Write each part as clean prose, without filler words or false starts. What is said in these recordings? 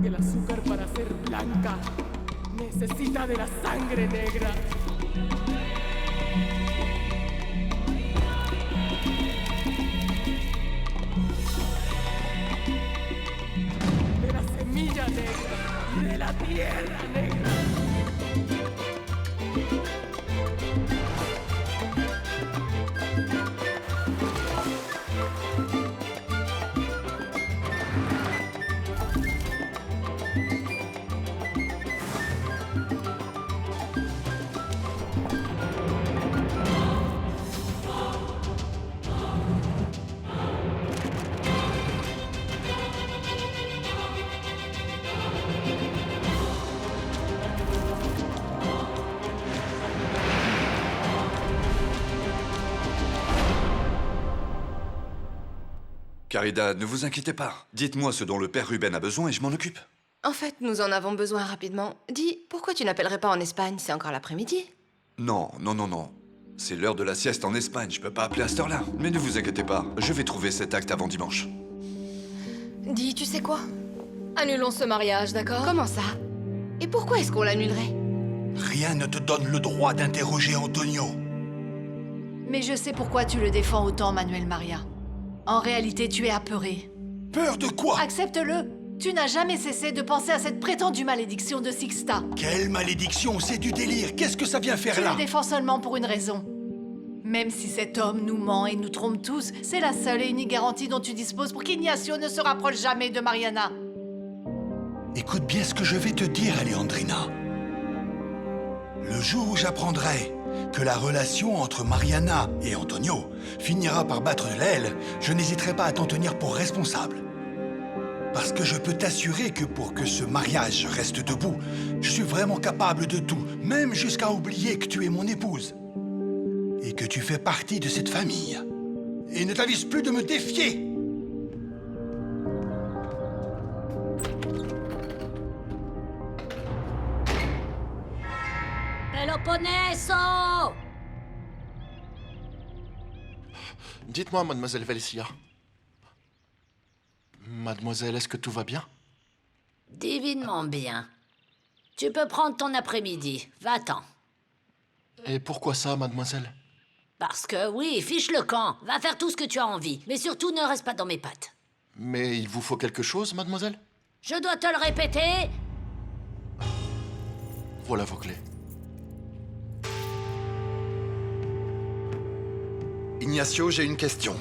Que el azúcar para ser blanca necesita de la sangre negra. De la semilla negra y de la tierra negra. Caridad, ne vous inquiétez pas. Dites-moi ce dont le père Ruben a besoin et je m'en occupe. En fait, nous en avons besoin rapidement. Dis, pourquoi tu n'appellerais pas en Espagne? C'est encore l'après-midi. Non. C'est l'heure de la sieste en Espagne, je peux pas appeler à cette heure-là. Mais ne vous inquiétez pas, je vais trouver cet acte avant dimanche. Dis, tu sais quoi? Annulons ce mariage, d'accord? Comment ça? Et pourquoi est-ce qu'on l'annulerait? Rien ne te donne le droit d'interroger Antonio. Mais je sais pourquoi tu le défends autant, Manuel Maria. En réalité, tu es apeuré. Peur de quoi? Accepte-le. Tu n'as jamais cessé de penser à cette prétendue malédiction de Sixta. Quelle malédiction? C'est du délire. Qu'est-ce que ça vient faire Tu là? le défends seulement pour une raison. Même si cet homme nous ment et nous trompe tous, c'est la seule et unique garantie dont tu disposes pour qu'Ignacio ne se rapproche jamais de Mariana. Écoute bien ce que je vais te dire, Alejandrina. Le jour où j'apprendrai que la relation entre Mariana et Antonio finira par battre de l'aile, je n'hésiterai pas à t'en tenir pour responsable. Parce que je peux t'assurer que pour que ce mariage reste debout, je suis vraiment capable de tout, même jusqu'à oublier que tu es mon épouse. Et que tu fais partie de cette famille. Et ne t'avise plus de me défier. Peloponneso! Dites-moi, mademoiselle Valencia. Mademoiselle, est-ce que tout va bien? Divinement bien. Tu peux prendre ton après-midi. Va-t'en. Et pourquoi ça, mademoiselle? Parce que oui, fiche le camp. Va faire tout ce que tu as envie. Mais surtout, ne reste pas dans mes pattes. Mais il vous faut quelque chose, mademoiselle? Je dois te le répéter. Voilà vos clés. Ignacio, j'ai une question.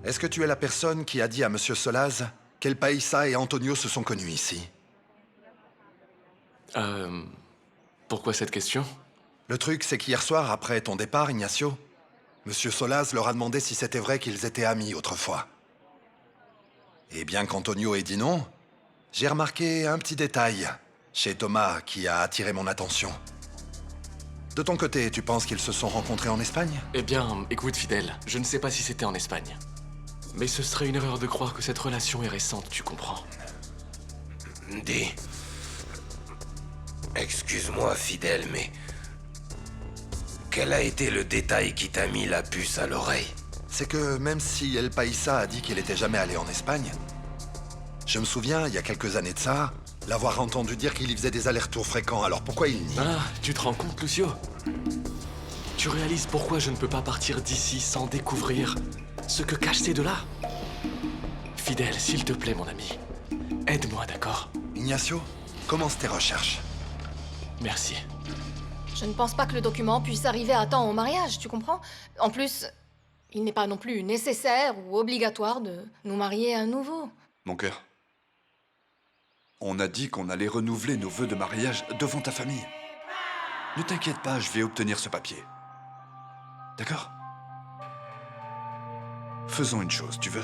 Est-ce que tu es la personne qui a dit à Monsieur Solaz qu'El Paisa et Antonio se sont connus ici? Pourquoi cette question? Le truc, c'est qu'hier soir, après ton départ, Ignacio, Monsieur Solaz leur a demandé si c'était vrai qu'ils étaient amis autrefois. Et bien qu'Antonio ait dit non, j'ai remarqué un petit détail chez Thomas qui a attiré mon attention. De ton côté, tu penses qu'ils se sont rencontrés en Espagne? Eh bien, écoute, Fidèle, je ne sais pas si c'était en Espagne. Mais ce serait une erreur de croire que cette relation est récente, tu comprends? Dis... Excuse-moi, Fidèle, mais... Quel a été le détail qui t'a mis la puce à l'oreille? C'est que même si El Paisa a dit qu'il était jamais allé en Espagne, je me souviens, il y a quelques années de ça, l'avoir entendu dire qu'il y faisait des allers-retours fréquents, alors pourquoi il nie? Ah, tu te rends compte, Lucio? Tu réalises pourquoi je ne peux pas partir d'ici sans découvrir ce que cachent ces deux-là? Fidèle, s'il te plaît, mon ami, aide-moi, d'accord? Ignacio, commence tes recherches. Merci. Je ne pense pas que le document puisse arriver à temps au mariage, tu comprends? En plus, il n'est pas non plus nécessaire ou obligatoire de nous marier à nouveau. Mon cœur, on a dit qu'on allait renouveler nos vœux de mariage devant ta famille. Ne t'inquiète pas, je vais obtenir ce papier. D'accord? Faisons une chose, tu veux?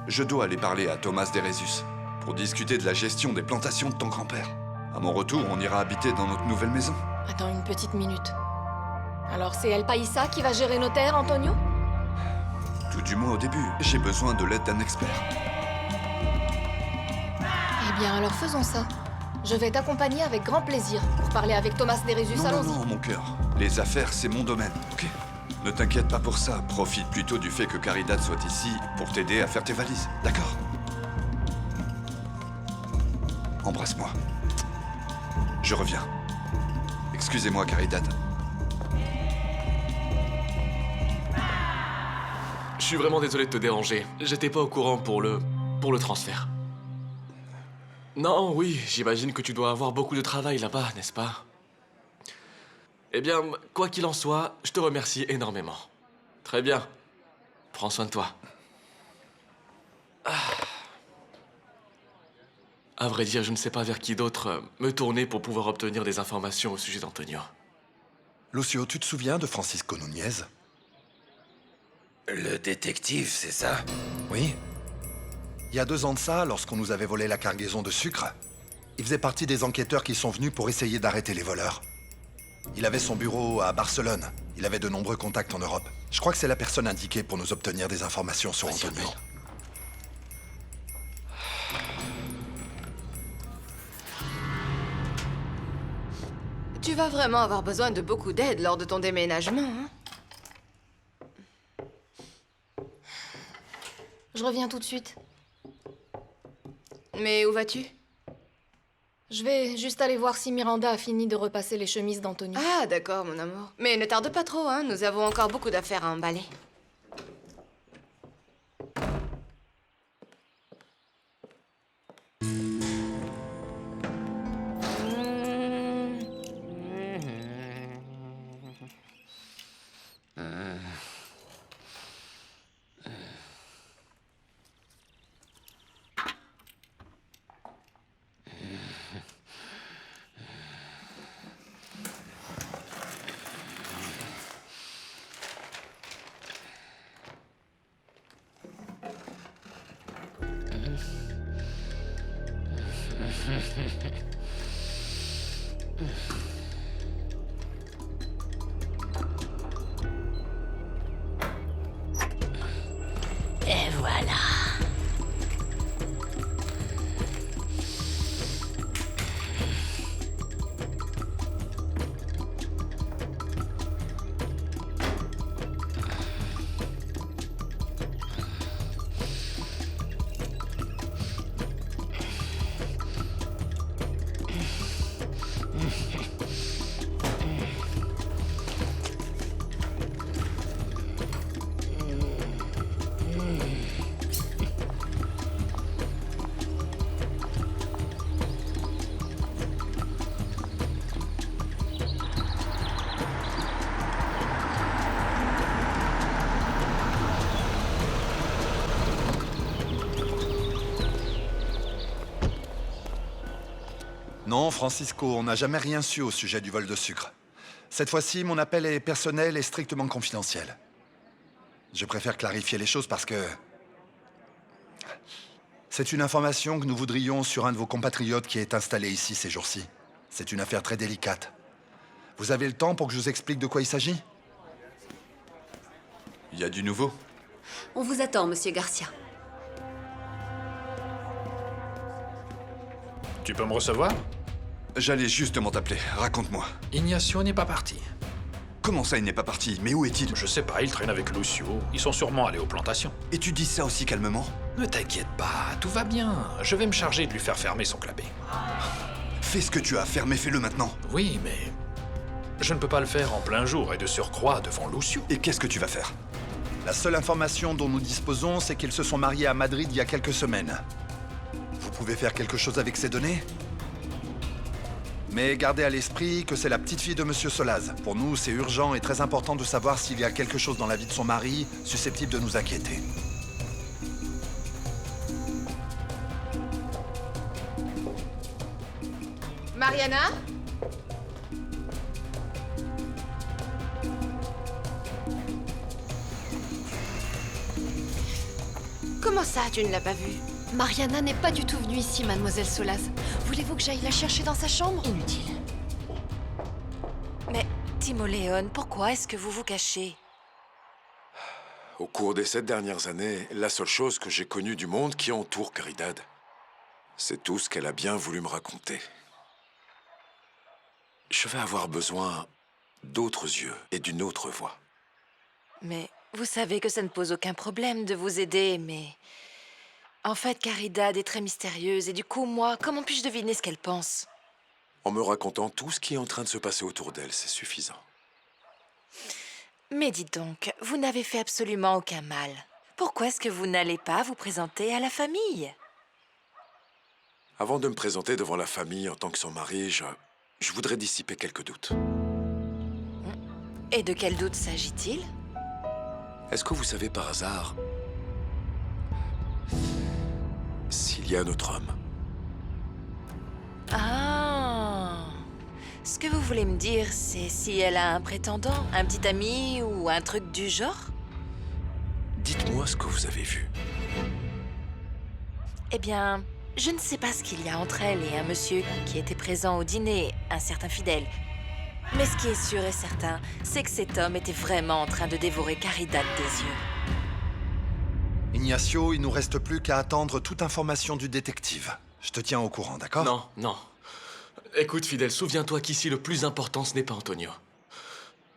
Je dois aller parler à Thomas Derezus pour discuter de la gestion des plantations de ton grand-père. À mon retour, on ira habiter dans notre nouvelle maison. Attends une petite minute. Alors c'est El Paisa qui va gérer nos terres, Antonio? Tout du moins au début, j'ai besoin de l'aide d'un expert. Eh bien alors faisons ça. Je vais t'accompagner avec grand plaisir pour parler avec Thomas Derezus, allons-y. Non, mon cœur. Les affaires, c'est mon domaine, ok? Ne t'inquiète pas pour ça. Profite plutôt du fait que Caridad soit ici pour t'aider à faire tes valises, d'accord? Embrasse-moi. Je reviens. Excusez-moi, Caridad. Je suis vraiment désolé de te déranger. J'étais pas au courant pour le transfert. Non, oui, j'imagine que tu dois avoir beaucoup de travail là-bas, n'est-ce pas? Eh bien, quoi qu'il en soit, je te remercie énormément. Très bien. Prends soin de toi. À vrai dire, je ne sais pas vers qui d'autre me tourner pour pouvoir obtenir des informations au sujet d'Antonio. Lucio, tu te souviens de Francisco Nunez? Le détective, c'est ça? Oui. Il y a 2 ans de ça, lorsqu'on nous avait volé la cargaison de sucre, il faisait partie des enquêteurs qui sont venus pour essayer d'arrêter les voleurs. Il avait son bureau à Barcelone. Il avait de nombreux contacts en Europe. Je crois que c'est la personne indiquée pour nous obtenir des informations sur Antonio. Tu vas vraiment avoir besoin de beaucoup d'aide lors de ton déménagement, hein? Je reviens tout de suite. Mais où vas-tu? Je vais juste aller voir si Miranda a fini de repasser les chemises d'Antonio. Ah, d'accord, mon amour. Mais ne tarde pas trop, hein. Nous avons encore beaucoup d'affaires à emballer. Et voilà. Non, Francisco, on n'a jamais rien su au sujet du vol de sucre. Cette fois-ci, mon appel est personnel et strictement confidentiel. Je préfère clarifier les choses parce que... c'est une information que nous voudrions sur un de vos compatriotes qui est installé ici ces jours-ci. C'est une affaire très délicate. Vous avez le temps pour que je vous explique de quoi il s'agit? Il y a du nouveau? On vous attend, monsieur Garcia. Tu peux me recevoir? J'allais justement t'appeler. Raconte-moi. Ignacio n'est pas parti. Comment ça, il n'est pas parti? Mais où est-il? Je sais pas, il traîne avec Lucio. Ils sont sûrement allés aux plantations. Et tu dis ça aussi calmement? Ne t'inquiète pas, tout va bien. Je vais me charger de lui faire fermer son clapet. Fais ce que tu as à faire, mais fais-le maintenant. Oui, mais... je ne peux pas le faire en plein jour et de surcroît devant Lucio. Et qu'est-ce que tu vas faire? La seule information dont nous disposons, c'est qu'ils se sont mariés à Madrid il y a quelques semaines. Vous pouvez faire quelque chose avec ces données? Mais gardez à l'esprit que c'est la petite fille de Monsieur Solaz. Pour nous, c'est urgent et très important de savoir s'il y a quelque chose dans la vie de son mari susceptible de nous inquiéter. Mariana? Comment ça, tu ne l'as pas vue? Mariana n'est pas du tout venue ici, mademoiselle Solaz. Voulez-vous que j'aille la chercher dans sa chambre? Inutile. Mais, Timoléon, pourquoi est-ce que vous vous cachez? Au cours des 7 dernières années, la seule chose que j'ai connue du monde qui entoure Caridad, c'est tout ce qu'elle a bien voulu me raconter. Je vais avoir besoin d'autres yeux et d'une autre voix. Mais vous savez que ça ne pose aucun problème de vous aider, mais... En fait, Caridad est très mystérieuse et du coup, moi, comment puis-je deviner ce qu'elle pense? En me racontant tout ce qui est en train de se passer autour d'elle, c'est suffisant. Mais dites donc, vous n'avez fait absolument aucun mal. Pourquoi est-ce que vous n'allez pas vous présenter à la famille? Avant de me présenter devant la famille en tant que son mari, je voudrais dissiper quelques doutes. Et de quel doute s'agit-il? Est-ce que vous savez par hasard s'il y a un autre homme? Ah! Ce que vous voulez me dire, c'est si elle a un prétendant, un petit ami ou un truc du genre? Dites-moi ce que vous avez vu. Eh bien, je ne sais pas ce qu'il y a entre elle et un monsieur qui était présent au dîner, un certain Fidèle. Mais ce qui est sûr et certain, c'est que cet homme était vraiment en train de dévorer Caridad des yeux. Ignacio, il nous reste plus qu'à attendre toute information du détective. Je te tiens au courant, d'accord? Non, non. Écoute, Fidèle, souviens-toi qu'ici, le plus important, ce n'est pas Antonio.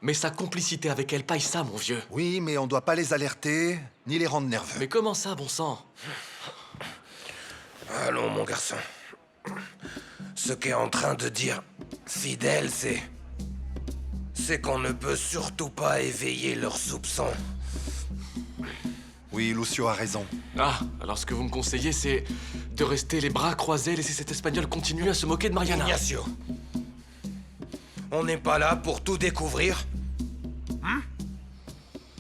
Mais sa complicité avec El Paisa, mon vieux. Oui, mais on doit pas les alerter, ni les rendre nerveux. Mais comment ça, bon sang? Allons, mon garçon. Ce qu'est en train de dire Fidèle, c'est qu'on ne peut surtout pas éveiller leurs soupçons. Oui, Lucio a raison. Ah, alors ce que vous me conseillez, c'est de rester les bras croisés et laisser cet Espagnol continuer à se moquer de Mariana. Ignacio, on n'est pas là pour tout découvrir, hein?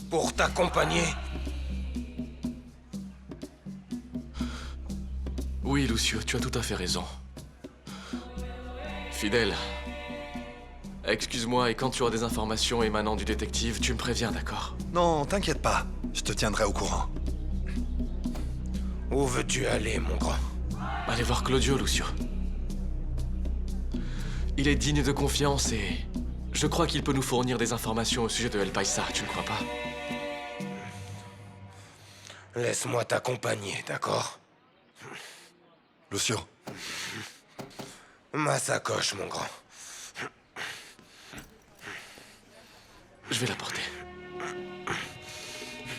Pour t'accompagner. Oui, Lucio, tu as tout à fait raison. Fidèle, excuse-moi, et quand tu auras des informations émanant du détective, tu me préviens, d'accord? Non, t'inquiète pas. Je te tiendrai au courant. Où veux-tu aller, mon grand? Allez voir Claudio, Lucio. Il est digne de confiance et je crois qu'il peut nous fournir des informations au sujet de El Paisa, tu ne crois pas? Laisse-moi t'accompagner, d'accord? Lucio. Ma sacoche, mon grand. Je vais la porter.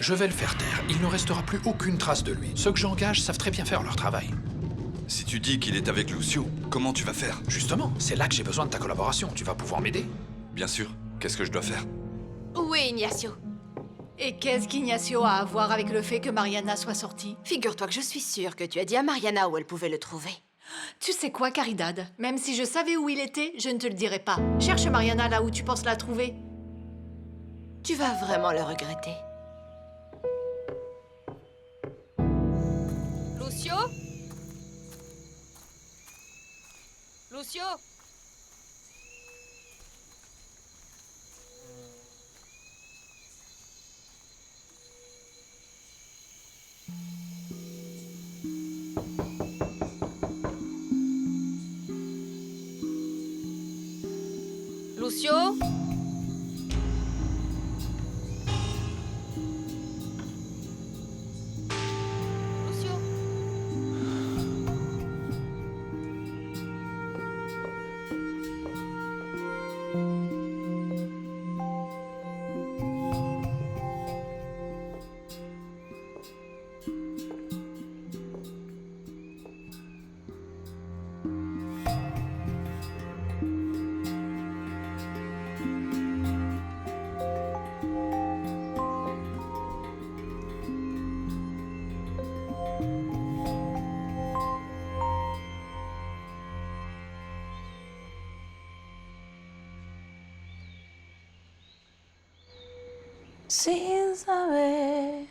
Je vais le faire taire. Il ne restera plus aucune trace de lui. Ceux que j'engage savent très bien faire leur travail. Si tu dis qu'il est avec Lucio, comment tu vas faire? Justement, c'est là que j'ai besoin de ta collaboration. Tu vas pouvoir m'aider. Bien sûr. Qu'est-ce que je dois faire? Où est Ignacio? Et qu'est-ce qu'Ignacio a à voir avec le fait que Mariana soit sortie? Figure-toi que je suis sûre que tu as dit à Mariana où elle pouvait le trouver. Tu sais quoi, Caridad? Même si je savais où il était, je ne te le dirais pas. Cherche Mariana là où tu penses la trouver. Tu vas vraiment le regretter. Lucio? Lucio? Lucio? Lucio? Sin saber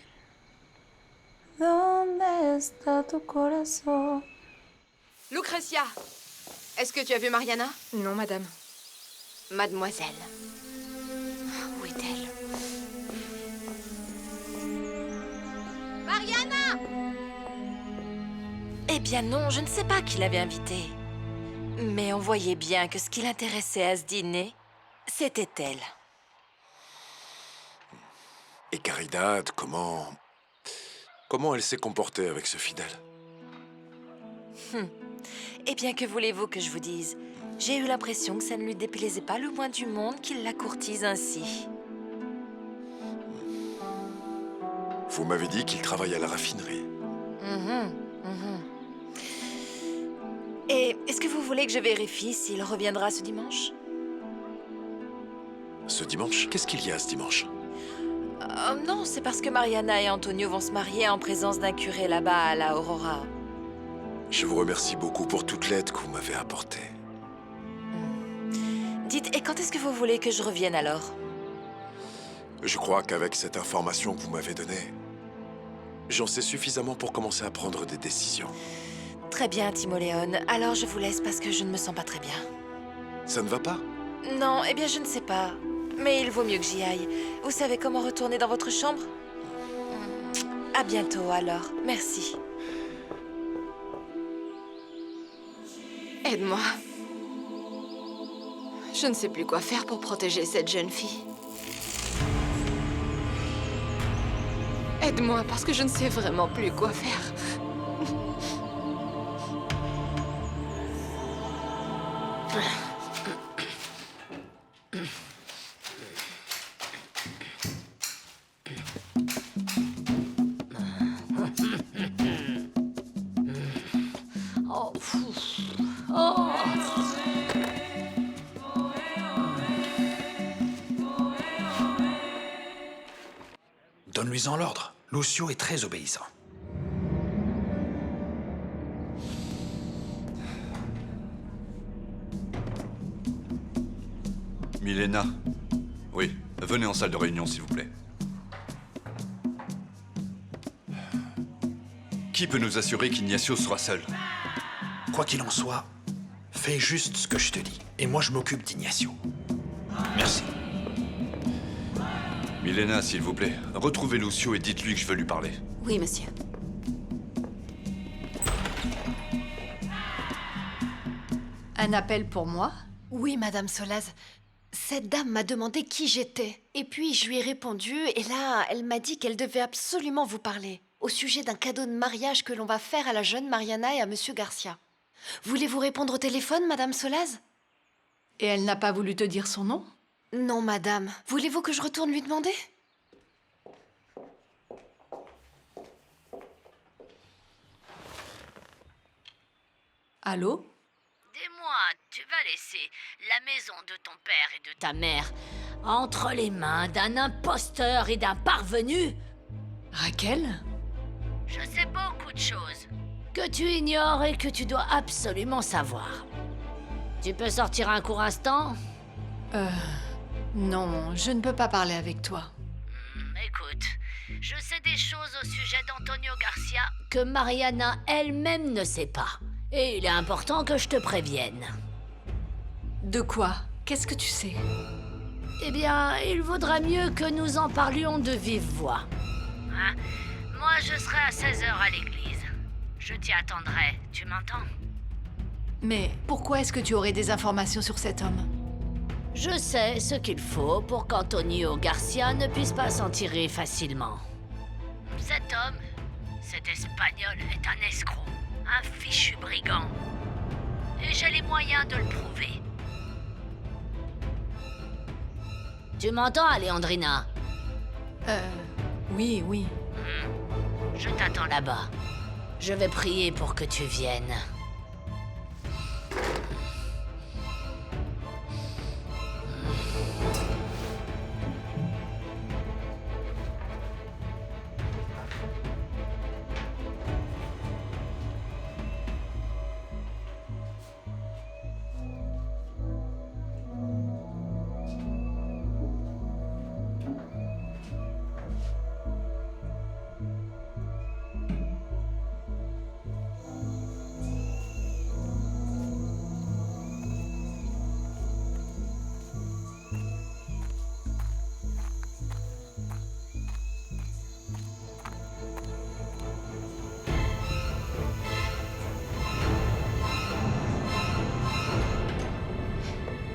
dónde está tu corazón. Lucretia, est-ce que tu as vu Mariana? Non, madame. Mademoiselle. Où est-elle? Mariana! Eh bien non, je ne sais pas qui l'avait invitée. Mais on voyait bien que ce qui l'intéressait à ce dîner, c'était elle. Et Caridad, comment elle s'est comportée avec ce Fidèle? Eh bien, que voulez-vous que je vous dise? J'ai eu l'impression que ça ne lui déplaisait pas le moins du monde qu'il la courtise ainsi. Vous m'avez dit qu'il travaille à la raffinerie. Et est-ce que vous voulez que je vérifie s'il reviendra ce dimanche? Ce dimanche? Qu'est-ce qu'il y a ce dimanche? Non, c'est parce que Mariana et Antonio vont se marier en présence d'un curé là-bas à la Aurora. Je vous remercie beaucoup pour toute l'aide que vous m'avez apportée. Dites, et quand est-ce que vous voulez que je revienne alors? Je crois qu'avec cette information que vous m'avez donnée, j'en sais suffisamment pour commencer à prendre des décisions. Très bien, Timoléon. Alors je vous laisse parce que je ne me sens pas très bien. Ça ne va pas? Non, eh bien je ne sais pas. Mais il vaut mieux que j'y aille. Vous savez comment retourner dans votre chambre? À bientôt alors. Merci. Aide-moi. Je ne sais plus quoi faire pour protéger cette jeune fille. Aide-moi parce que je ne sais vraiment plus quoi faire. Oh, oh. Donne-lui-en l'ordre. Lucio est très obéissant. Milena. Oui, venez en salle de réunion, s'il vous plaît. Qui peut nous assurer qu'Ignacio sera seul? Quoi qu'il en soit, fais juste ce que je te dis. Et moi, je m'occupe d'Ignacio. Merci. Milena, s'il vous plaît, retrouvez Lucio et dites-lui que je veux lui parler. Oui, monsieur. Un appel pour moi? Oui, Madame Solaz. Cette dame m'a demandé qui j'étais. Et puis, je lui ai répondu, et là, elle m'a dit qu'elle devait absolument vous parler. Au sujet d'un cadeau de mariage que l'on va faire à la jeune Mariana et à Monsieur Garcia. Voulez-vous répondre au téléphone, Madame Solaz? Et elle n'a pas voulu te dire son nom? Non, Madame. Voulez-vous que je retourne lui demander? Allô? Dis-moi, tu vas laisser la maison de ton père et de ta mère entre les mains d'un imposteur et d'un parvenu? Raquel? Je sais beaucoup de choses que tu ignores et que tu dois absolument savoir. Tu peux sortir un court instant? Non, je ne peux pas parler avec toi. Écoute, je sais des choses au sujet d'Antonio Garcia que Mariana elle-même ne sait pas. Et il est important que je te prévienne. De quoi? Qu'est-ce que tu sais? Eh bien, il vaudrait mieux que nous en parlions de vive voix. Hein? Moi, je serai à 16h à l'église. Je t'y attendrai, tu m'entends? Mais pourquoi est-ce que tu aurais des informations sur cet homme? Je sais ce qu'il faut pour qu'Antonio Garcia ne puisse pas s'en tirer facilement. Cet homme, cet Espagnol, est un escroc, un fichu brigand. Et j'ai les moyens de le prouver. Tu m'entends, Alejandrina? Oui, oui. Je t'attends là-bas. Je vais prier pour que tu viennes.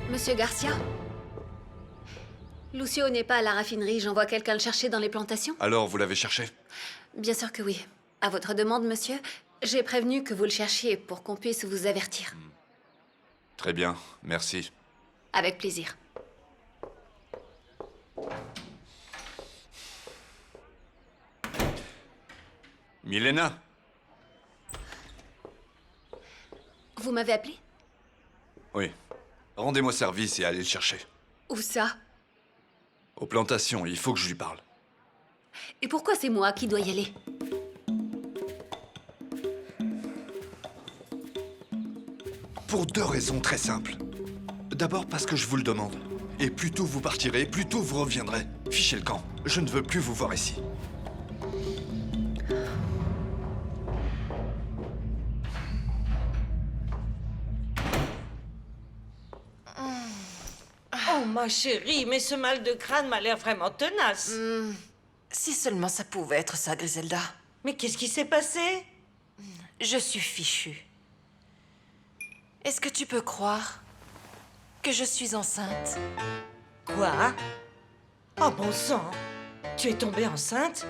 Monsieur Garcia? Lucio n'est pas à la raffinerie. J'envoie quelqu'un le chercher dans les plantations? Alors, vous l'avez cherché? Bien sûr que oui. À votre demande, monsieur, j'ai prévenu que vous le cherchiez pour qu'on puisse vous avertir. Très bien, merci. Avec plaisir. Milena? Vous m'avez appelé? Oui. Rendez-moi service et allez le chercher. Où ça? Aux plantations, il faut que je lui parle. Et pourquoi c'est moi qui dois y aller? Pour 2 raisons très simples. D'abord parce que je vous le demande. Et plus tôt vous partirez, plus tôt vous reviendrez. Fichez le camp. Je ne veux plus vous voir ici. Oh, ma chérie, mais ce mal de crâne m'a l'air vraiment tenace. Si seulement ça pouvait être ça, Griselda. Mais qu'est-ce qui s'est passé? Je suis fichue. Est-ce que tu peux croire que je suis enceinte? Quoi? Oh, bon sang! Tu es tombée enceinte?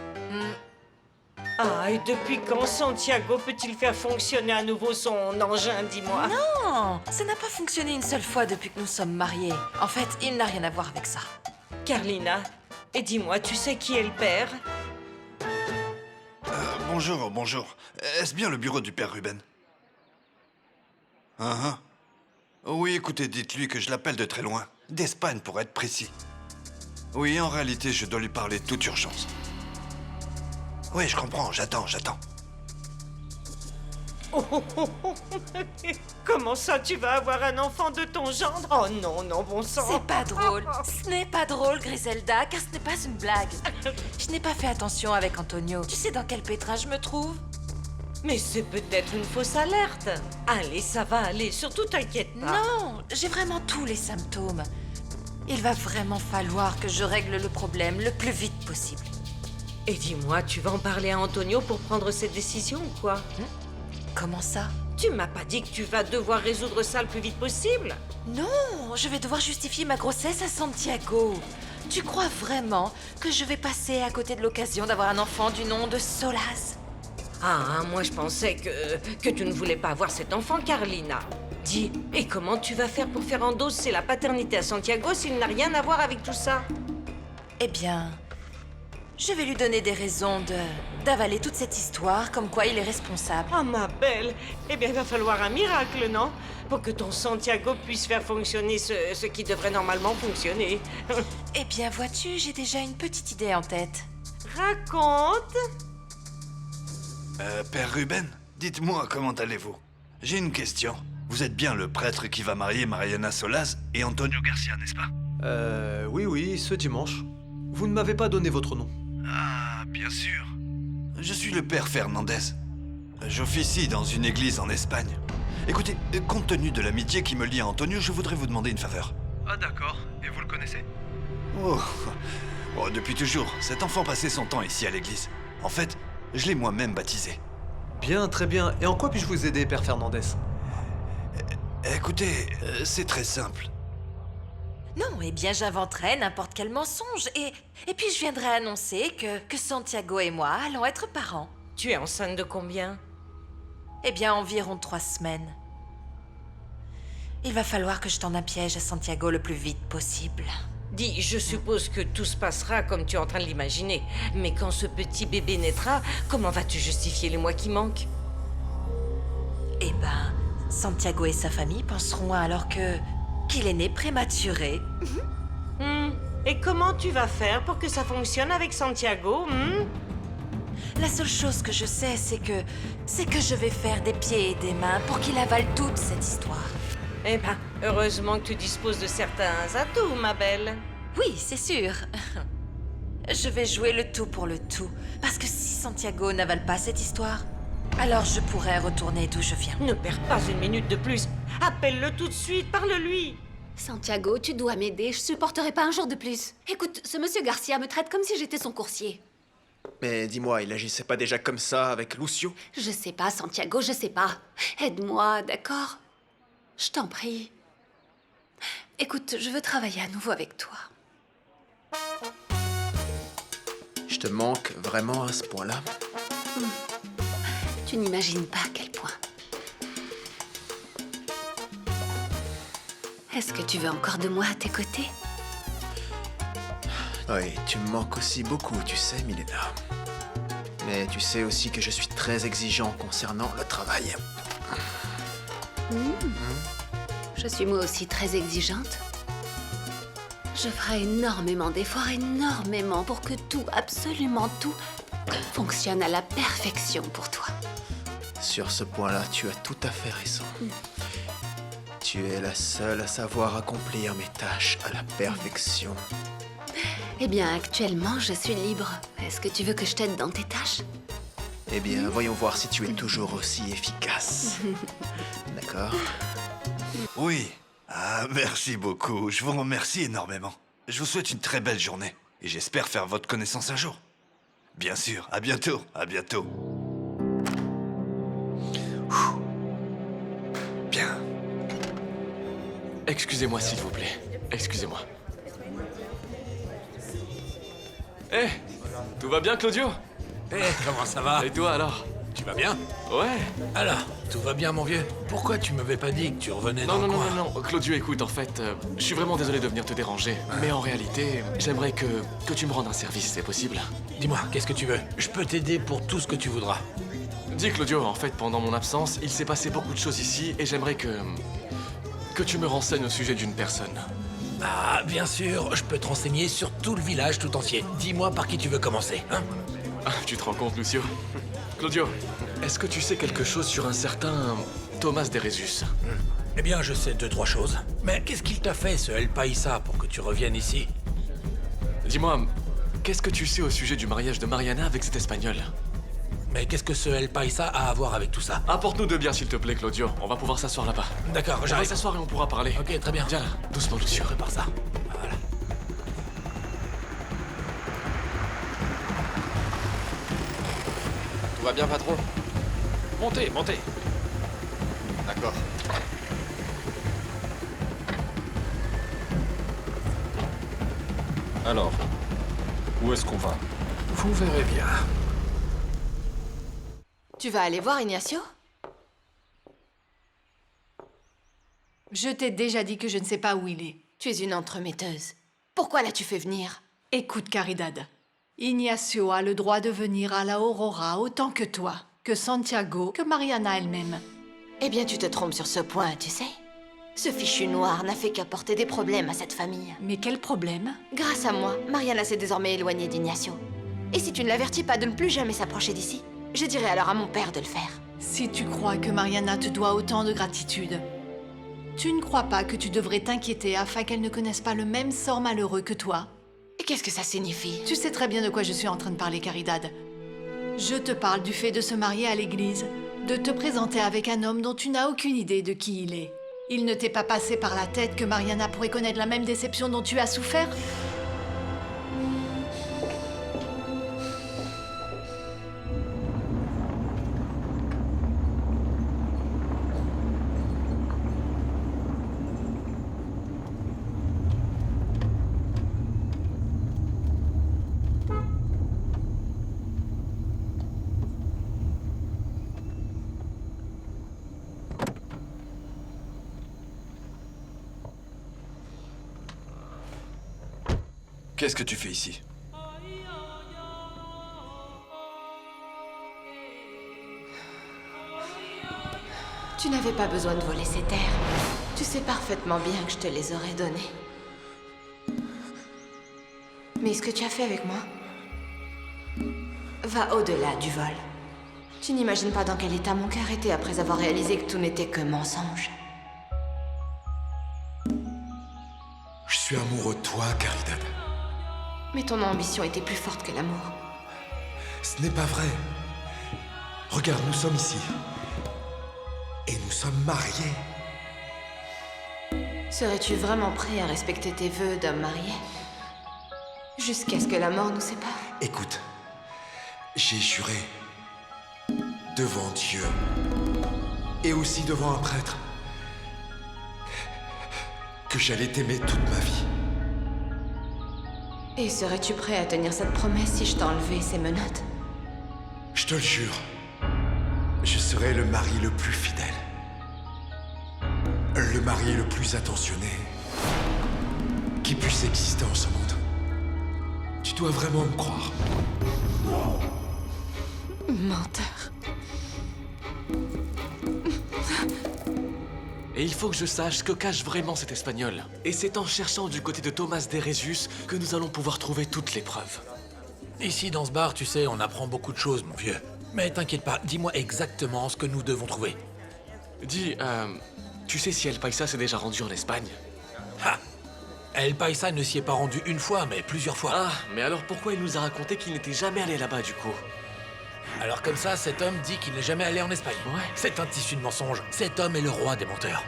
Ah, et depuis quand Santiago peut-il faire fonctionner à nouveau son engin, dis-moi? Non, ça n'a pas fonctionné une seule fois depuis que nous sommes mariés. En fait, il n'a rien à voir avec ça. Carlina, et dis-moi, tu sais qui est le père? Bonjour, bonjour. Est-ce bien le bureau du père Ruben? Oui, écoutez, dites-lui que je l'appelle de très loin. D'Espagne, pour être précis. Oui, en réalité, je dois lui parler de toute urgence. Oui, je comprends, j'attends. Comment ça, tu vas avoir un enfant de ton gendre? Oh non, non, bon sang. C'est pas drôle. Ce n'est pas drôle, Griselda, car ce n'est pas une blague. Je n'ai pas fait attention avec Antonio. Tu sais dans quel pétrin je me trouve? Mais c'est peut-être une fausse alerte. Allez, ça va aller, surtout t'inquiète pas. Non, j'ai vraiment tous les symptômes. Il va vraiment falloir que je règle le problème le plus vite possible. Et dis-moi, tu vas en parler à Antonio pour prendre cette décision ou quoi? Comment ça? Tu m'as pas dit que tu vas devoir résoudre ça le plus vite possible? Non, je vais devoir justifier ma grossesse à Santiago. Tu crois vraiment que je vais passer à côté de l'occasion d'avoir un enfant du nom de Solaz? Ah, moi je pensais que tu ne voulais pas avoir cet enfant, Carlina. Dis, et comment tu vas faire pour faire endosser la paternité à Santiago s'il n'a rien à voir avec tout ça? Eh bien, je vais lui donner des raisons d'avaler toute cette histoire, comme quoi il est responsable. Ah, ma belle, eh bien, il va falloir un miracle, non? Pour que ton Santiago puisse faire fonctionner ce qui devrait normalement fonctionner. Eh bien, vois-tu, j'ai déjà une petite idée en tête. Raconte! Père Ruben, dites-moi comment allez-vous? J'ai une question. Vous êtes bien le prêtre qui va marier Mariana Solaz et Antonio Garcia, n'est-ce pas? Oui, ce dimanche. Vous ne m'avez pas donné votre nom. Ah, bien sûr. Je suis le père Fernandez. J'officie dans une église en Espagne. Écoutez, compte tenu de l'amitié qui me lie à Antonio, je voudrais vous demander une faveur. Ah d'accord, et vous le connaissez? Oh, depuis toujours. Cet enfant passait son temps ici à l'église. En fait, je l'ai moi-même baptisé. Bien, très bien. Et en quoi puis-je vous aider, père Fernandez? Écoutez, c'est très simple. Non, eh bien j'inventerai n'importe quel mensonge et puis je viendrai annoncer que Santiago et moi allons être parents. Tu es enceinte de combien? Eh bien environ 3 semaines. Il va falloir que je tende un piège à Santiago le plus vite possible. Dis, je suppose que tout se passera comme tu es en train de l'imaginer. Mais quand ce petit bébé naîtra, comment vas-tu justifier les mois qui manquent? Eh ben, Santiago et sa famille penseront alors qu'il est né prématuré. Et comment tu vas faire pour que ça fonctionne avec Santiago? La seule chose que je sais, c'est que je vais faire des pieds et des mains pour qu'il avale toute cette histoire. Eh ben, heureusement que tu disposes de certains atouts, ma belle. Oui, c'est sûr. Je vais jouer le tout pour le tout. Parce que si Santiago n'avale pas cette histoire, alors je pourrai retourner d'où je viens. Ne perds pas une minute de plus. Appelle-le tout de suite, parle-lui. Santiago, tu dois m'aider, je supporterai pas un jour de plus. Écoute, ce monsieur Garcia me traite comme si j'étais son coursier. Mais dis-moi, il agissait pas déjà comme ça avec Lucio? Je sais pas, Santiago, je sais pas. Aide-moi, d'accord? Je t'en prie. Écoute, je veux travailler à nouveau avec toi. Je te manque vraiment à ce point-là? Tu n'imagines pas à quel point. Est-ce que tu veux encore de moi à tes côtés? Oui, tu me manques aussi beaucoup, tu sais, Milena. Mais tu sais aussi que je suis très exigeant concernant le travail. Je suis moi aussi très exigeante. Je ferai énormément d'efforts, énormément, pour que tout, absolument tout, fonctionne à la perfection pour toi. Sur ce point-là, tu as tout à fait raison. Tu es la seule à savoir accomplir mes tâches à la perfection. Eh bien, actuellement, je suis libre. Est-ce que tu veux que je t'aide dans tes tâches? Eh bien, voyons voir si tu es toujours aussi efficace. D'accord? Oui. Ah, merci beaucoup. Je vous remercie énormément. Je vous souhaite une très belle journée. Et j'espère faire votre connaissance un jour. Bien sûr. À bientôt. À bientôt. Bien. Excusez-moi, s'il vous plaît. Excusez-moi. Eh, tout va bien, Claudio? Eh, comment ça va? Et toi, alors? Tu vas bien? Ouais. Alors, tout va bien, mon vieux? Pourquoi tu m'avais pas dit que tu revenais dans le coin? Non. Claudio, écoute, en fait, je suis vraiment désolé de venir te déranger. Mais en réalité, j'aimerais que tu me rendes un service, c'est possible? Dis-moi, qu'est-ce que tu veux? Je peux t'aider pour tout ce que tu voudras. Dis, Claudio, en fait, pendant mon absence, il s'est passé beaucoup de choses ici et j'aimerais que tu me renseignes au sujet d'une personne. Ah, bien sûr, je peux te renseigner sur tout le village tout entier. Dis-moi par qui tu veux commencer, hein? Ah, tu te rends compte, Lucio? Claudio, est-ce que tu sais quelque chose sur un certain Thomas Derezus? Eh bien, je sais 2-3 choses. Mais qu'est-ce qu'il t'a fait, ce El Paisa, pour que tu reviennes ici? Dis-moi, qu'est-ce que tu sais au sujet du mariage de Mariana avec cet Espagnol? Mais qu'est-ce que ce El Paisa a à voir avec tout ça? Apporte-nous deux bières, s'il te plaît, Claudio. On va pouvoir s'asseoir là-bas. D'accord, On va j'arrive. s'asseoir et on pourra parler. Ok, très bien. Viens là, doucement, Lucio. Prépare ça. Voilà. Tout va bien, patron? Montez, montez. D'accord. Alors, où est-ce qu'on va? Vous verrez bien. Tu vas aller voir Ignacio? Je t'ai déjà dit que je ne sais pas où il est. Tu es une entremetteuse. Pourquoi l'as-tu fait venir? Écoute, Caridad. Ignacio a le droit de venir à la Aurora autant que toi, que Santiago, que Mariana elle-même. Eh bien, tu te trompes sur ce point, tu sais. Ce fichu noir n'a fait qu'apporter des problèmes à cette famille. Mais quel problème? Grâce à moi, Mariana s'est désormais éloignée d'Ignacio. Et si tu ne l'avertis pas de ne plus jamais s'approcher d'ici, je dirai alors à mon père de le faire. Si tu crois que Mariana te doit autant de gratitude, tu ne crois pas que tu devrais t'inquiéter afin qu'elle ne connaisse pas le même sort malheureux que toi? Et qu'est-ce que ça signifie? Tu sais très bien de quoi je suis en train de parler, Caridad. Je te parle du fait de se marier à l'église, de te présenter avec un homme dont tu n'as aucune idée de qui il est. Il ne t'est pas passé par la tête que Mariana pourrait connaître la même déception dont tu as souffert? Qu'est-ce que tu fais ici? Tu n'avais pas besoin de voler ces terres. Tu sais parfaitement bien que je te les aurais données. Mais ce que tu as fait avec moi va au-delà du vol. Tu n'imagines pas dans quel état mon cœur était après avoir réalisé que tout n'était que mensonge. Je suis amoureux de toi, Caridad. Mais ton ambition était plus forte que l'amour. Ce n'est pas vrai. Regarde, nous sommes ici. Et nous sommes mariés. Serais-tu vraiment prêt à respecter tes vœux d'homme marié? Jusqu'à ce que la mort nous sépare? Écoute, j'ai juré devant Dieu et aussi devant un prêtre que j'allais t'aimer toute ma vie. Et serais-tu prêt à tenir cette promesse si je t'enlevais ces menottes? Je te le jure, je serai le mari le plus fidèle. Le mari le plus attentionné qui puisse exister en ce monde. Tu dois vraiment me croire. Menteur. Et il faut que je sache ce que cache vraiment cet Espagnol. Et c'est en cherchant du côté de Thomas Derezus que nous allons pouvoir trouver toutes les preuves. Ici, dans ce bar, tu sais, on apprend beaucoup de choses, mon vieux. Mais t'inquiète pas, dis-moi exactement ce que nous devons trouver. Dis, tu sais si El Paisa s'est déjà rendu en Espagne? Ha! El Paisa ne s'y est pas rendu une fois, mais plusieurs fois. Ah, mais alors pourquoi il nous a raconté qu'il n'était jamais allé là-bas, du coup? Alors comme ça, cet homme dit qu'il n'est jamais allé en Espagne. Ouais. C'est un tissu de mensonges. Cet homme est le roi des menteurs.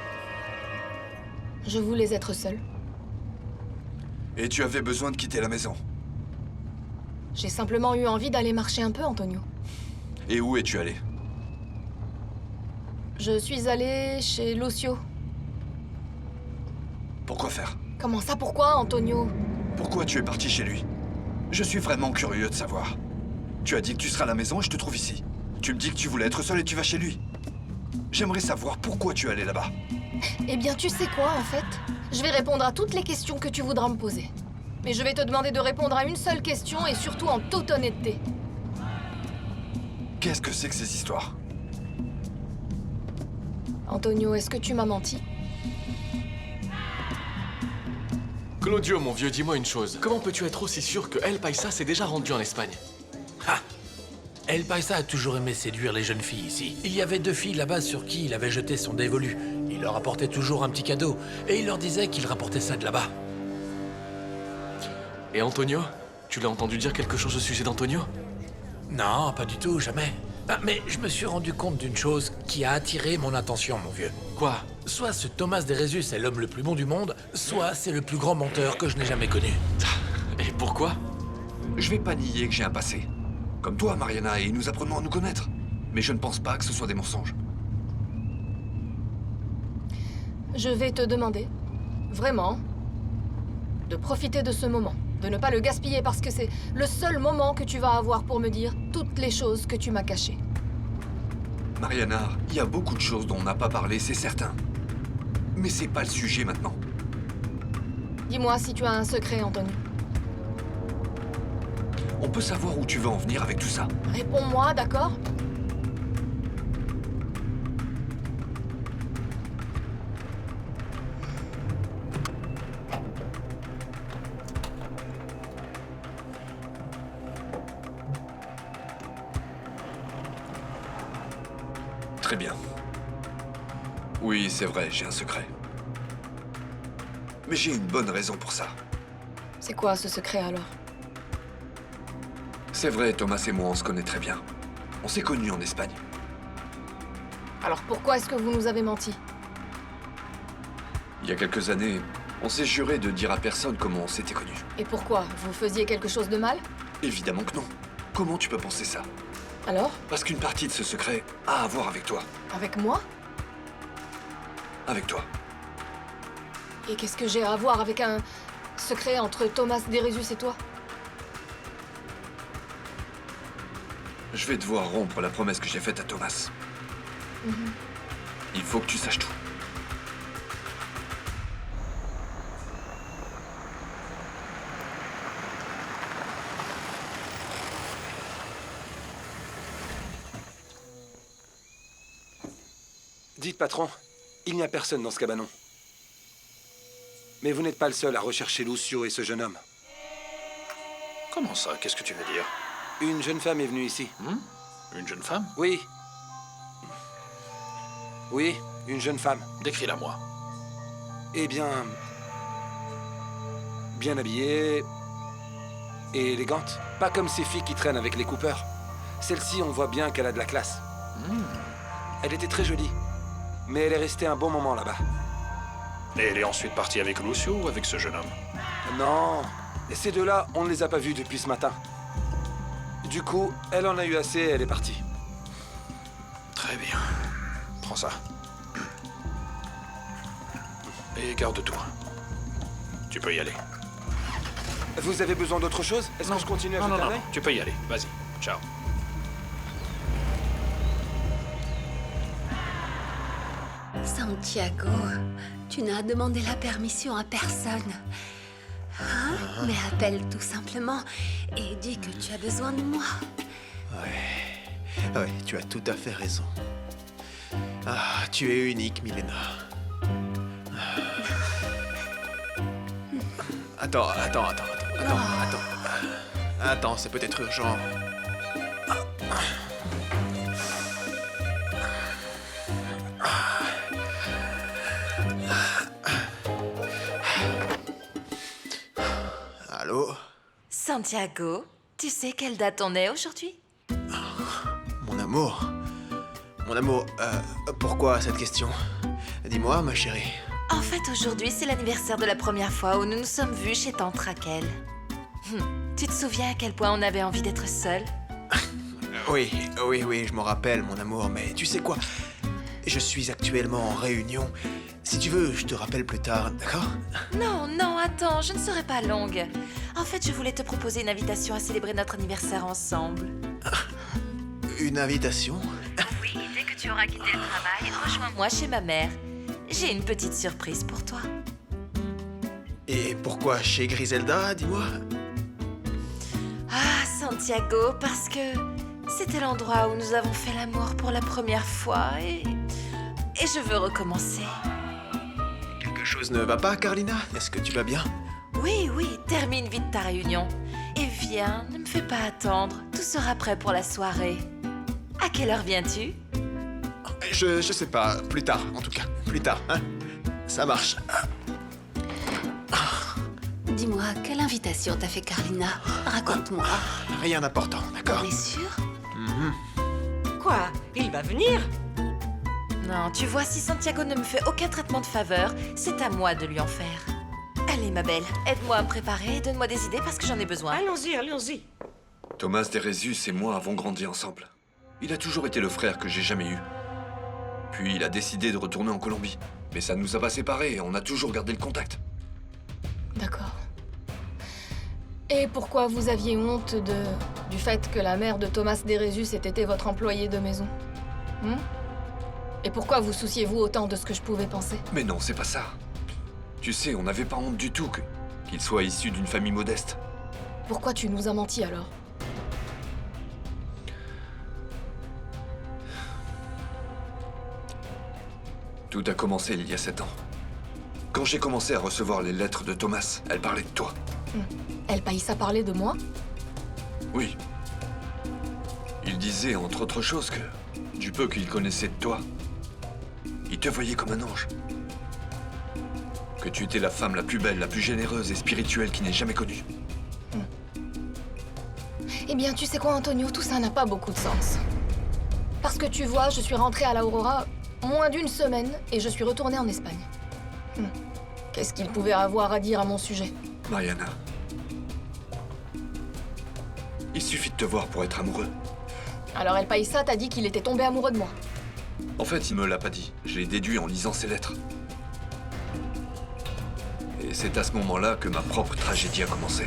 Je voulais être seule. Et tu avais besoin de quitter la maison. J'ai simplement eu envie d'aller marcher un peu, Antonio. Et où es-tu allé? Je suis allée chez Lucio. Pourquoi faire? Comment ça, pourquoi, Antonio? Pourquoi tu es parti chez lui? Je suis vraiment curieux de savoir. Tu as dit que tu seras à la maison et je te trouve ici. Tu me dis que tu voulais être seul et tu vas chez lui. J'aimerais savoir pourquoi tu es allé là-bas. Eh bien, tu sais quoi, en fait? Je vais répondre à toutes les questions que tu voudras me poser. Mais je vais te demander de répondre à une seule question et surtout en toute honnêteté. Qu'est-ce que c'est que ces histoires? Antonio, est-ce que tu m'as menti? Claudio, mon vieux, dis-moi une chose. Comment peux-tu être aussi sûr que El Paisa s'est déjà rendu en Espagne? Ha! El Paisa a toujours aimé séduire les jeunes filles ici. Il y avait 2 filles là-bas sur qui il avait jeté son dévolu. Il leur apportait toujours un petit cadeau, et il leur disait qu'il rapportait ça de là-bas. Et Antonio? Tu l'as entendu dire quelque chose au sujet d'Antonio? Non, pas du tout, jamais. Ah, mais je me suis rendu compte d'une chose qui a attiré mon attention, mon vieux. Quoi? Soit ce Thomas Derezus est l'homme le plus bon du monde, soit c'est le plus grand menteur que je n'ai jamais connu. Et pourquoi? Je vais pas nier que j'ai un passé. Comme toi, Mariana, et nous apprenons à nous connaître. Mais je ne pense pas que ce soit des mensonges. Je vais te demander, vraiment, de profiter de ce moment. De ne pas le gaspiller parce que c'est le seul moment que tu vas avoir pour me dire toutes les choses que tu m'as cachées. Mariana, il y a beaucoup de choses dont on n'a pas parlé, c'est certain. Mais c'est pas le sujet maintenant. Dis-moi si tu as un secret, Antonio. On peut savoir où tu veux en venir avec tout ça? Réponds-moi, d'accord? Très bien. Oui, c'est vrai, j'ai un secret. Mais j'ai une bonne raison pour ça. C'est quoi ce secret alors? C'est vrai, Thomas et moi, on se connaît très bien. On s'est connus en Espagne. Alors pourquoi est-ce que vous nous avez menti? Il y a quelques années, on s'est juré de dire à personne comment on s'était connus. Et pourquoi? Vous faisiez quelque chose de mal? Évidemment que non. Comment tu peux penser ça? Alors? Parce qu'une partie de ce secret a à voir avec toi. Avec moi? Avec toi. Et qu'est-ce que j'ai à voir avec un secret entre Thomas Derezus et toi? Je vais devoir rompre la promesse que j'ai faite à Thomas. Il faut que tu saches tout. Dites, patron, il n'y a personne dans ce cabanon. Mais vous n'êtes pas le seul à rechercher Lucio et ce jeune homme. Comment ça? Qu'est-ce que tu veux dire? Une jeune femme est venue ici. Une jeune femme? Oui. Oui, une jeune femme. Décris-la moi. Eh bien... bien habillée... et élégante. Pas comme ces filles qui traînent avec les Cooper. Celle-ci, on voit bien qu'elle a de la classe. Elle était très jolie. Mais elle est restée un bon moment là-bas. Et elle est ensuite partie avec Lucio ou avec ce jeune homme? Non, ces deux-là, on ne les a pas vus depuis ce matin. Du coup, elle en a eu assez et elle est partie. Très bien. Prends ça. Et garde-toi. Tu peux y aller. Vous avez besoin d'autre chose? Est-ce que je continue à jeter un œil? Tu peux y aller. Vas-y. Ciao. Santiago, tu n'as demandé la permission à personne. Hein? Mais appelle tout simplement et dis que tu as besoin de moi. Ouais, tu as tout à fait raison. Ah, tu es unique, Milena. Attends. Attends, c'est peut-être urgent. Allô? Santiago, tu sais quelle date on est aujourd'hui? Mon amour. Pourquoi cette question? Dis-moi, ma chérie. En fait, aujourd'hui, c'est l'anniversaire de la première fois où nous nous sommes vus chez tante Raquel. Tu te souviens à quel point on avait envie d'être seuls? Oui, je m'en rappelle, mon amour, mais tu sais quoi? Je suis actuellement en réunion. Si tu veux, je te rappelle plus tard, d'accord? Non, attends, je ne serai pas longue. En fait, je voulais te proposer une invitation à célébrer notre anniversaire ensemble. Une invitation? Oui, dès que tu auras quitté le travail, rejoins-moi chez ma mère. J'ai une petite surprise pour toi. Et pourquoi chez Griselda, dis-moi? Ah, Santiago, parce que c'était l'endroit où nous avons fait l'amour pour la première fois et je veux recommencer. Quelque chose ne va pas, Carlina? Est-ce que tu vas bien? Oui, termine vite ta réunion. Et viens, ne me fais pas attendre. Tout sera prêt pour la soirée. À quelle heure viens-tu? Je sais pas, plus tard, en tout cas. Plus tard, hein? Ça marche. Dis-moi, quelle invitation t'a fait Carlina? Raconte-moi. Rien d'important, d'accord? On est sûr? Quoi? Il va venir? Non, tu vois, si Santiago ne me fait aucun traitement de faveur, c'est à moi de lui en faire. Allez, ma belle, aide-moi à me préparer et donne-moi des idées parce que j'en ai besoin. Allons-y. Thomas Derezus et moi avons grandi ensemble. Il a toujours été le frère que j'ai jamais eu. Puis il a décidé de retourner en Colombie. Mais ça ne nous a pas séparés et on a toujours gardé le contact. D'accord. Et pourquoi vous aviez honte du fait que la mère de Thomas Derezus ait été votre employée de maison? Et pourquoi vous souciez-vous autant de ce que je pouvais penser? Mais non, c'est pas ça. Tu sais, on n'avait pas honte du tout qu'il soit issu d'une famille modeste. Pourquoi tu nous as menti alors? Tout a commencé il y a 7 ans. Quand j'ai commencé à recevoir les lettres de Thomas, elle parlait de toi. El Paisa parlait de moi? Oui. Il disait, entre autres choses, que du peu qu'il connaissait de toi, il te voyait comme un ange. Que tu étais la femme la plus belle, la plus généreuse et spirituelle qu'il n'ait jamais connue. Eh bien, tu sais quoi, Antonio, tout ça n'a pas beaucoup de sens. Parce que tu vois, je suis rentrée à l'Aurora moins d'une semaine et je suis retournée en Espagne. Qu'est-ce qu'il pouvait avoir à dire à mon sujet? Mariana. Il suffit de te voir pour être amoureux. Alors El Paisa t'a dit qu'il était tombé amoureux de moi. En fait, il me l'a pas dit. Je l'ai déduit en lisant ses lettres. Et c'est à ce moment-là que ma propre tragédie a commencé.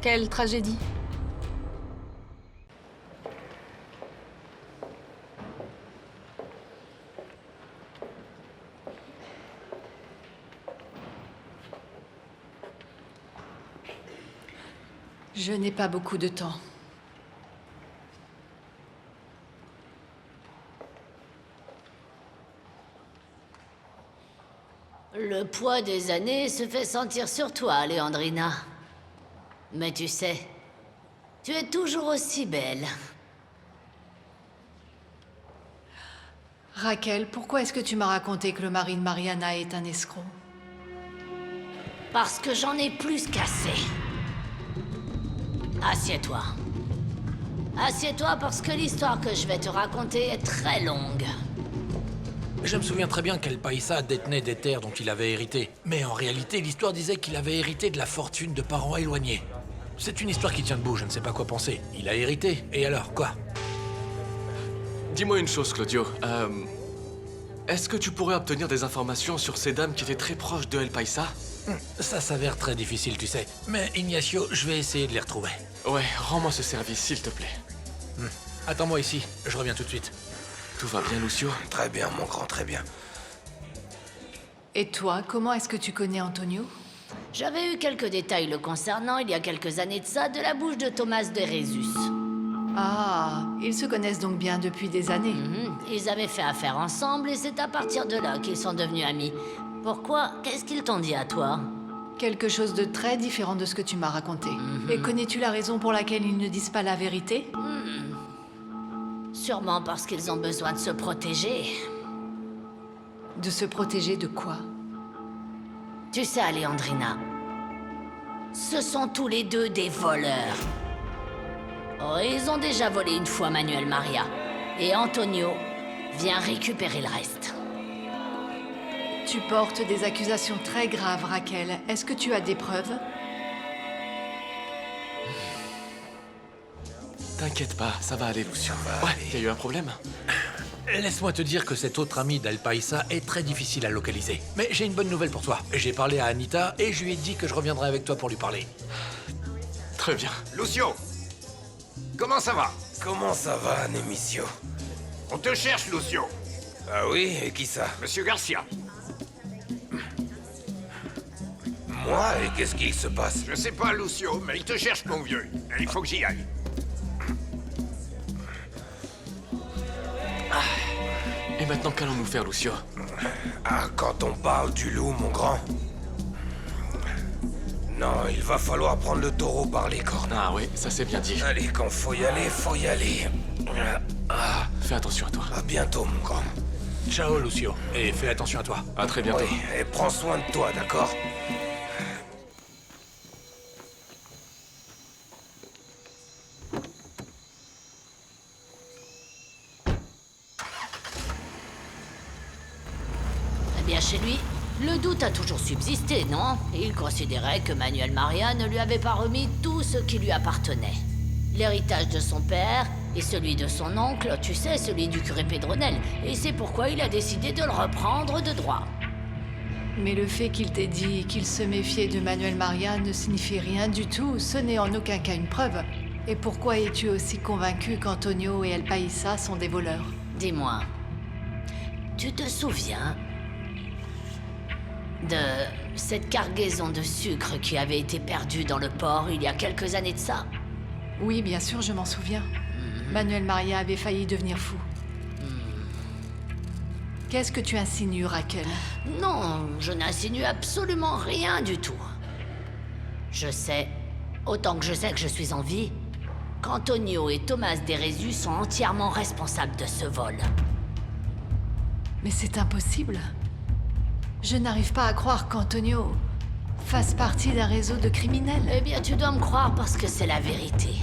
Quelle tragédie? Je n'ai pas beaucoup de temps. Le poids des années se fait sentir sur toi, Leandrina. Mais tu sais, tu es toujours aussi belle. Raquel, pourquoi est-ce que tu m'as raconté que le mari de Mariana est un escroc? Parce que j'en ai plus qu'assez. Assieds-toi. Assieds-toi parce que l'histoire que je vais te raconter est très longue. Je me souviens très bien qu'El Paisa détenait des terres dont il avait hérité. Mais en réalité, l'histoire disait qu'il avait hérité de la fortune de parents éloignés. C'est une histoire qui tient debout, je ne sais pas quoi penser. Il a hérité, et alors, quoi? Dis-moi une chose, Claudio. Est-ce que tu pourrais obtenir des informations sur ces dames qui étaient très proches de El Paisa? Ça s'avère très difficile, tu sais. Mais Ignacio, je vais essayer de les retrouver. Ouais, rends-moi ce service, s'il te plaît. Attends-moi ici, je reviens tout de suite. Tout va bien, Lucio? Très bien, mon grand, très bien. Et toi, comment est-ce que tu connais Antonio? J'avais eu quelques détails le concernant il y a quelques années de ça, de la bouche de Thomas Derezus. Ah, ils se connaissent donc bien depuis des années. Ils avaient fait affaire ensemble et c'est à partir de là qu'ils sont devenus amis. Pourquoi? Qu'est-ce qu'ils t'ont dit à toi? Quelque chose de très différent de ce que tu m'as raconté. Et connais-tu la raison pour laquelle ils ne disent pas la vérité? Sûrement parce qu'ils ont besoin de se protéger. De se protéger de quoi? Tu sais, Alejandrina, ce sont tous les deux des voleurs. Oh, ils ont déjà volé une fois Manuel Maria. Et Antonio vient récupérer le reste. Tu portes des accusations très graves, Raquel. Est-ce que tu as des preuves? T'inquiète pas, ça va aller, Lucio. Ouais, y a eu un problème? Laisse-moi te dire que cet autre ami d'El Paisa est très difficile à localiser. Mais j'ai une bonne nouvelle pour toi. J'ai parlé à Anita et je lui ai dit que je reviendrai avec toi pour lui parler. Très bien. Lucio, comment ça va? Comment ça va, Nemisio? On te cherche, Lucio. Ah oui, et qui ça? Monsieur Garcia. Moi? Et qu'est-ce qu'il se passe? Je sais pas, Lucio, mais il te cherche, mon vieux. Et il faut que j'y aille. Et maintenant, qu'allons-nous faire, Lucio? Ah, quand on parle du loup, mon grand... Non, il va falloir prendre le taureau par les cornes. Ah oui, ça c'est bien dit. Allez, quand faut y aller, faut y aller. Ah. Fais attention à toi. À bientôt, mon grand. Ciao, Lucio. Et fais attention à toi. À très bientôt. Oui, et prends soin de toi, d'accord? Eh bien, chez lui, le doute a toujours subsisté, non? Il considérait que Manuel Maria ne lui avait pas remis tout ce qui lui appartenait. L'héritage de son père et celui de son oncle, tu sais, celui du curé Pedronel. Et c'est pourquoi il a décidé de le reprendre de droit. Mais le fait qu'il t'ait dit qu'il se méfiait de Manuel Maria ne signifie rien du tout. Ce n'est en aucun cas une preuve. Et pourquoi es-tu aussi convaincu qu'Antonio et El Paisa sont des voleurs? Dis-moi, tu te souviens de cette cargaison de sucre qui avait été perdue dans le port il y a quelques années de ça? Oui, bien sûr, je m'en souviens. Manuel Maria avait failli devenir fou. Qu'est-ce que tu insinues, Raquel? Non, je n'insinue absolument rien du tout. Je sais, autant que je sais que je suis en vie, qu'Antonio et Thomas Derezu sont entièrement responsables de ce vol. Mais c'est impossible. Je n'arrive pas à croire qu'Antonio fasse partie d'un réseau de criminels. Eh bien, tu dois me croire parce que c'est la vérité.